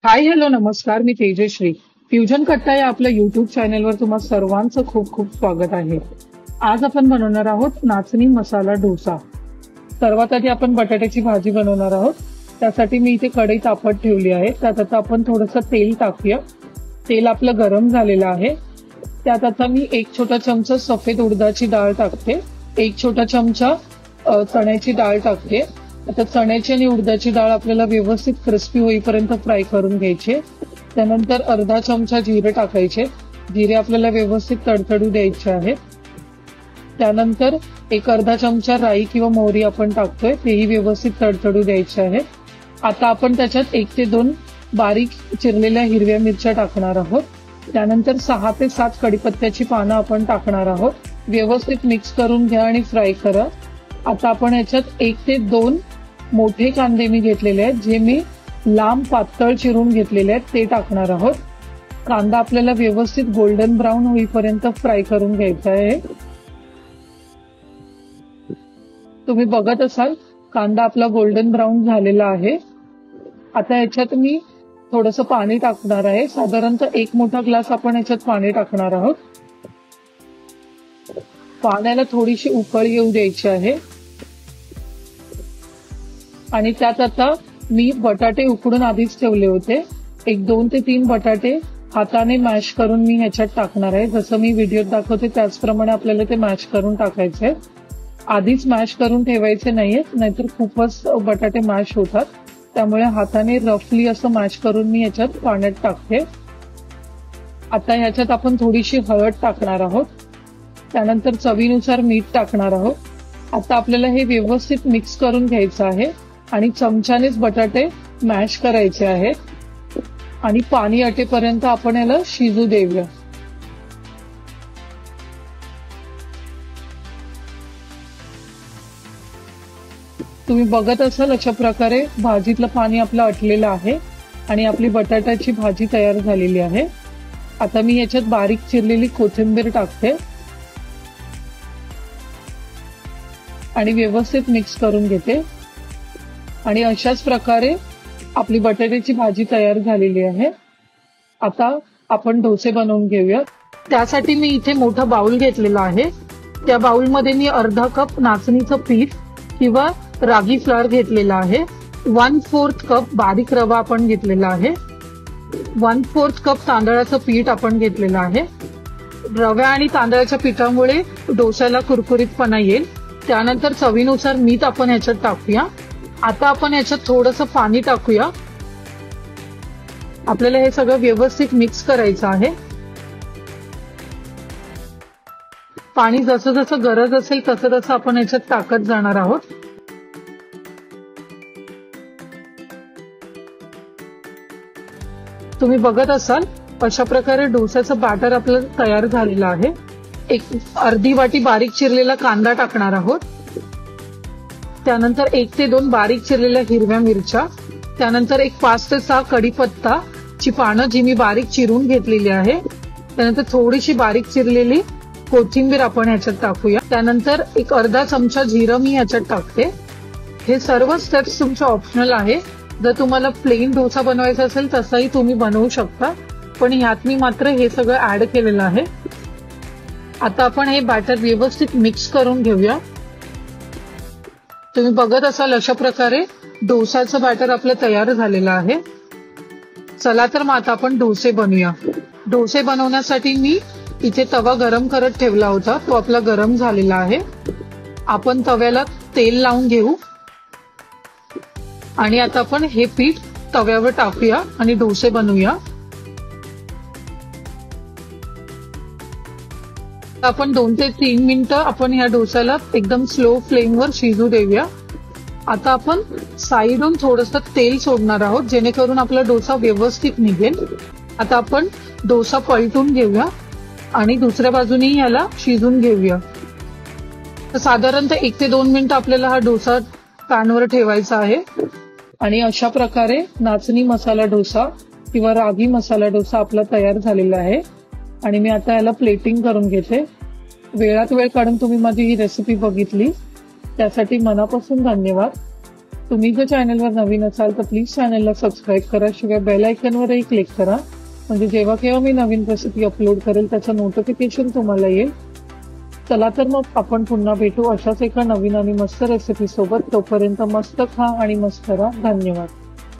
Hi hello नमस्कार, मी Tejashri. Fusion कट्टा या आपल्या युट्यूब चॅनेलवर तुम्हा सर्वांचं खूप खूप स्वागत आहे. आज आपण बनवणार आहोत नाचणी मसाला डोसा. सर्वात आधी आपण बटाट्याची भाजी बनवणार आहोत. त्यासाठी मी इथे कढई तापत ठेवली आहे. त्यात आता आपण थोडंसं तेल टाकूया. तेल आपलं गरम झालेलं आहे. त्यात आता मी 1 छोटा चमचा सफेद उडदाची डाळ टाकते. 1 छोटा चमचा चण्याची डाळ टाकते. आता चण्याची आणि उडदाची डाळ आपल्याला व्यवस्थित क्रिस्पी होईपर्यंत फ्राय करून घ्यायचे. त्यानंतर अर्धा चमचा जिरे टाकायचे. जिरे आपल्याला व्यवस्थित तडतडू द्यायचे आहेत. त्यानंतर एक अर्धा चमचा राई किंवा मोहरी आपण टाकतोय, तेही व्यवस्थित तडतडू द्यायचे आहे. आता आपण त्याच्यात 1 ते 2 बारीक चिरलेल्या हिरव्या मिरच्या टाकणार आहोत. त्यानंतर 6 ते 7 कढीपत्त्याची पानं आपण टाकणार आहोत. व्यवस्थित मिक्स करून घ्या आणि फ्राय करा. आता आपण याच्यात 1 ते 2 मोठे कांदे मी घेतलेले आहेत, जे मी लांब पातळ चिरून घेतलेले आहेत, ते टाकणार आहोत. कांदा आपल्याला व्यवस्थित गोल्डन ब्राऊन होईपर्यंत फ्राय करून घ्यायचा आहे. तुम्ही बघत असाल कांदा आपला गोल्डन ब्राऊन झालेला आहे. आता याच्यात मी थोडंसं पाणी टाकणार आहे. साधारणतः 1 मोठा ग्लास आपण याच्यात पाणी टाकणार आहोत. पाण्याला थोडीशी उकळ येऊ द्यायची आहे. आणि त्यात आता मी बटाटे उकडून आधीच ठेवले होते. 2 ते 3 बटाटे हाताने मॅश करून मी ह्याच्यात टाकणार आहे. जसं मी व्हिडिओत दाखवते त्याचप्रमाणे आपल्याला ते मॅश करून टाकायचे. आधीच मॅश करून ठेवायचे नाहीयेत, नाहीतर खूपच बटाटे मॅश होतात. त्यामुळे हाताने रफली असं मॅश करून मी ह्याच्यात पाण्यात टाकते. आता ह्याच्यात आपण थोडीशी हळद टाकणार आहोत. त्यानंतर चवीनुसार मीठ टाकणार आहोत. आता आपल्याला हे व्यवस्थित मिक्स करून घ्यायचं आहे आणि चमच्यानेच बटाटे मॅश करायचे आहेत आणि पाणी आटेपर्यंत आपण याला शिजू देऊया. तुम्ही बघत असाल अशा प्रकारे भाजीतलं पाणी आपलं आटलेलं आहे आणि आपली बटाट्याची भाजी तयार झालेली आहे. आता मी याच्यात बारीक चिरलेली कोथिंबीर टाकते आणि व्यवस्थित मिक्स करून घेते. आणि अशाच प्रकारे आपली बटाट्याची भाजी तयार झालेली आहे. आता आपण डोसे बनवून घेऊया. त्यासाठी मी इथे मोठा बाउल घेतलेला आहे. त्या बाउलमध्ये मी अर्धा कप नाचणीचं पीठ किंवा रागी फ्लोअर घेतलेला आहे. 1/4 कप बारीक रवा आपण घेतलेला आहे. 1/4 कप तांदळाचं पीठ आपण घेतलेलं आहे. रव्या आणि तांदळाच्या पिठामुळे डोस्याला कुरकुरीतपणा येईल. त्यानंतर चवीनुसार मीठ आपण ह्याच्यात टाकूया. आता आपण याच्यात थोडंसं पाणी टाकूया. आपल्याला हे सगळं व्यवस्थित मिक्स करायचं आहे. पाणी जसं जसं गरज असेल तसं तसं आपण याच्यात टाकत जाणार आहोत. तुम्ही बघत असाल अशा प्रकारे डोस्याचं बॅटर आपलं तयार झालेलं आहे. 1 अर्धी वाटी बारीक चिरलेला कांदा टाकणार आहोत. त्यानंतर 1 ते 2 बारीक चिरलेल्या हिरव्या मिरच्या. त्यानंतर 5 ते 6 कढीपत्ताची पानं जी मी बारीक चिरून घेतलेली आहे. त्यानंतर थोडीशी बारीक चिरलेली कोथिंबीर आपण ह्याच्यात टाकूया. त्यानंतर अर्धा चमचा जिरं मी ह्याच्यात टाकते. हे सर्व स्टेप्स तुमच्या ऑप्शनल आहे. जर तुम्हाला प्लेन डोसा बनवायचा असेल तसाही तुम्ही बनवू शकता, पण ह्यात मी मात्र हे सगळं ऍड केलेलं आहे. आता आपण हे बॅटर व्यवस्थित मिक्स करून घेऊया. तुम्ही बघत असाल अशा प्रकारे डोसाचं बॅटर आपलं तयार झालेलं आहे. चला तर मग आता आपण डोसे बनवूया. डोसे बनवण्यासाठी मी इथे तवा गरम करत ठेवला होता. तो आपला गरम झालेला आहे. आपण तव्याला तेल लावून घेऊ आणि आता आपण हे पीठ तव्यावर टाकूया आणि डोसे बनवूया. आपण 2 ते 3 मिनिटं आपण ह्या डोस्याला एकदम स्लो फ्लेमवर शिजू देऊया. आता आपण साईडून थोडंसं तेल सोडणार आहोत, जेणेकरून आपला डोसा व्यवस्थित निघेल. आता आपण डोसा पलटून घेऊया आणि दुसऱ्या बाजूने याला शिजून घेऊया. साधारणतः 1 ते 2 मिनिटं आपल्याला हा डोसा पॅनवर ठेवायचा आहे. आणि अशा प्रकारे नाचणी मसाला डोसा किंवा रागी मसाला डोसा आपला तयार झालेला आहे. आणि मी आता याला प्लेटिंग करून घेते. वेळात वेळ काढून तुम्ही माझी ही रेसिपी बघितली त्यासाठी मनापासून धन्यवाद. तुम्ही जर चॅनलवर नवीन असाल तर प्लीज चॅनलला सबस्क्राईब करा, शिवाय बेल आयकॉनवरही क्लिक करा, म्हणजे जेव्हा केव्हा मी नवीन रेसिपी अपलोड करेल त्याचं नोटिफिकेशन तुम्हाला येईल. चला तर मग आपण पुन्हा भेटू अशाच एका नवीन आणि मस्त रेसिपी सोबत. तोपर्यंत मस्त खा आणि मस्त राहा. धन्यवाद.